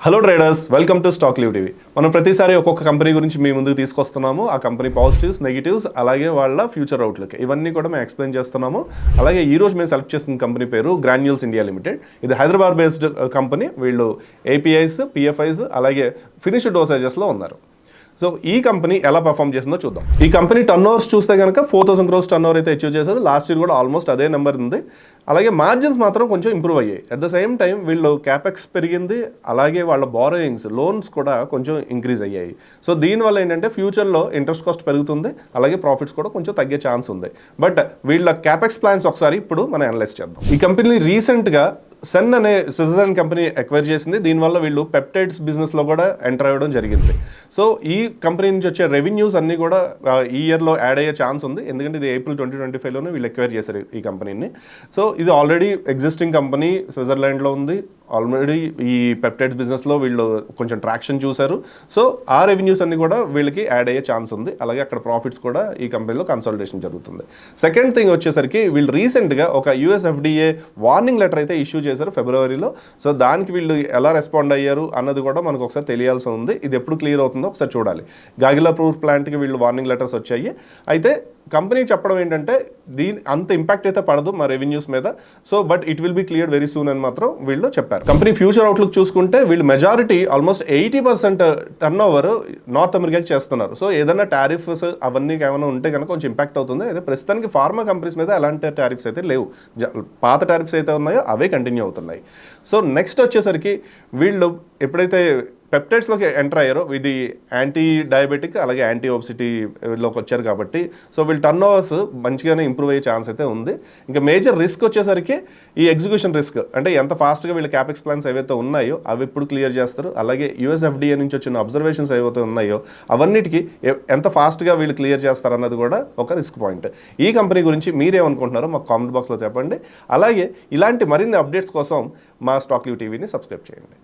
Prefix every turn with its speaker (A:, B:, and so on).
A: Hello traders, welcome to stock leave TV. మనం ప్రతిసారి ఒక్కొక్క కంపెనీ గురించి మీ ముందుకు తీసుకొస్తున్నాము. ఆ కంపెనీ పాజిటివ్స్, నెగిటివ్స్, అలాగే వాళ్ళ ఫ్యూచర్ అవుట్లుక్ ఇవన్నీ కూడా మేము ఎక్స్ప్లెయిన్ చేస్తున్నాము. అలాగే ఈ రోజు మేము సెలెక్ట్ చేసిన కంపెనీ పేరు గ్రాన్యూల్స్ ఇండియా లిమిటెడ్. ఇది హైదరాబాద్ బేస్డ్ కంపెనీ. వీళ్ళు ఏపీఐస్, పిఎఫ్ఐస్ అలాగే ఫినిష్డ్ డోసేజెస్లో ఉన్నారు. సో ఈ కంపెనీ ఎలా పర్ఫామ్ చేసిందో చూద్దాం. ఈ కంపెనీ టర్న్ ఓవర్స్ చూస్తే కనుక 4,000 crores టర్న్ ఓవర్ అయితే అచీవ్ చేశారు. లాస్ట్ ఇయర్ కూడా ఆల్మోస్ట్ అదే నెంబర్ ఉంది. అలాగే మార్జిన్స్ మాత్రం కొంచెం ఇంప్రూవ్ అయ్యాయి. అట్ ద సేమ్ టైం వీళ్ళు క్యాపెక్స్ పెరిగింది, అలాగే వాళ్ళ బారోయింగ్స్, లోన్స్ కూడా కొంచెం ఇంక్రీజ్ అయ్యాయి. సో దీనివల్ల ఏంటంటే ఫ్యూచర్లో ఇంట్రెస్ట్ కాస్ట్ పెరుగుతుంది, అలాగే ప్రాఫిట్స్ కూడా కొంచెం తగ్గే ఛాన్స్ ఉంది. బట్ వీళ్ళ క్యాపెక్స్ ప్లాన్స్ ఒకసారి ఇప్పుడు మనం అనలైజ్ చేద్దాం. ఈ కంపెనీ రీసెంట్గా సెన్ అనే స్విట్జర్లాండ్ కంపెనీ ఎక్వైర్ చేసింది. దీనివల్ల వీళ్ళు పెప్టైడ్స్ బిజినెస్లో కూడా ఎంటర్ అవ్వడం జరిగింది. సో ఈ కంపెనీ నుంచి వచ్చే రెవెన్యూస్ అన్నీ కూడా ఈ ఇయర్లో యాడ్ అయ్యే ఛాన్స్ ఉంది. ఎందుకంటే ఇది ఏప్రిల్ 2025లోనే వీళ్ళు ఎక్వైర్ చేశారు ఈ కంపెనీని. సో ఇది ఆల్రెడీ ఎగ్జిస్టింగ్ కంపెనీ, స్విట్జర్లాండ్లో ఉంది. ఆల్రెడీ ఈ పెప్టైడ్స్ బిజినెస్లో వీళ్ళు కొంచెం ట్రాక్షన్ చూశారు. సో ఆ రెవెన్యూస్ అన్ని కూడా వీళ్ళకి యాడ్ అయ్యే ఛాన్స్ ఉంది. అలాగే అక్కడ ప్రాఫిట్స్ కూడా ఈ కంపెనీలో కన్సల్టేషన్ జరుగుతుంది. సెకండ్ థింగ్ వచ్చేసరికి వీళ్ళు రీసెంట్గా ఒక యూఎస్ఎఫ్డిఏ వార్నింగ్ లెటర్ అయితే ఇష్యూ చేశారు ఫిబ్రవరిలో. సో దానికి వీళ్ళు ఎలా రెస్పాండ్ అయ్యారు అన్నది కూడా మనకు ఒకసారి తెలియాల్సి ఉంది. ఇది ఎప్పుడు క్లియర్ అవుతుందో ఒకసారి చూడాలి. గాగిలాపూర్ ప్లాంట్కి వీళ్ళు వార్నింగ్ లెటర్స్ వచ్చాయి. అయితే కంపెనీ చెప్పడం ఏంటంటే అంత ఇంపాక్ట్ అయితే పడదు మా రెవెన్యూస్ మీద. So but it will be clear very soon అని మాత్రం వీళ్ళు చెప్పారు. కంపెనీ ఫ్యూచర్ అవుట్లుక్ చూసుకుంటే వీళ్ళు majority almost 80% turn over north అమెరికాకి చేస్తున్నారు. సో ఏదైనా టారిఫ్స్ అవన్నీ ఏమైనా ఉంటే కనుక కొంచెం ఇంపాక్ట్ అవుతుంది. అయితే ప్రస్తుతానికి ఫార్మా కంపెనీస్ మీద ఎలాంటి టారిఫ్స్ అయితే లేవు. పాత టారిఫ్స్ అయితే ఉన్నాయో అవే కంటిన్యూ అవుతున్నాయి. సో నెక్స్ట్ వచ్చేసరికి వీళ్ళు ఎప్పుడైతే పెప్టైడ్స్లోకి ఎంటర్ అయ్యారో, ఇది యాంటీ డయాబెటిక్ అలాగే యాంటీ ఒబిసిటీలోకి వచ్చారు కాబట్టి సో వీళ్ళు టర్న్ ఓవర్స్ మంచిగానే ఇంప్రూవ్ అయ్యే ఛాన్స్ అయితే ఉంది. ఇంకా మేజర్ రిస్క్ వచ్చేసరికి ఈ ఎగ్జిక్యూషన్ రిస్క్, అంటే ఎంత ఫాస్ట్గా వీళ్ళ క్యాపెక్స్ ప్లాన్స్ ఏవైతే ఉన్నాయో అవి ఎప్పుడు క్లియర్ చేస్తారు, అలాగే యూఎస్ఎఫ్డిఏ నుంచి వచ్చిన అబ్జర్వేషన్స్ ఏవైతే ఉన్నాయో అవన్నిటికీ ఎంత ఫాస్ట్గా వీళ్ళు క్లియర్ చేస్తారు అన్నది కూడా ఒక రిస్క్ పాయింట్. ఈ కంపెనీ గురించి మీరేమనుకుంటున్నారో మాకు కామెంట్ బాక్స్లో చెప్పండి. అలాగే ఇలాంటి మరిన్ని అప్డేట్స్ కోసం మా స్టాక్ లీవ్ టీవీని సబ్స్క్రైబ్ చేయండి.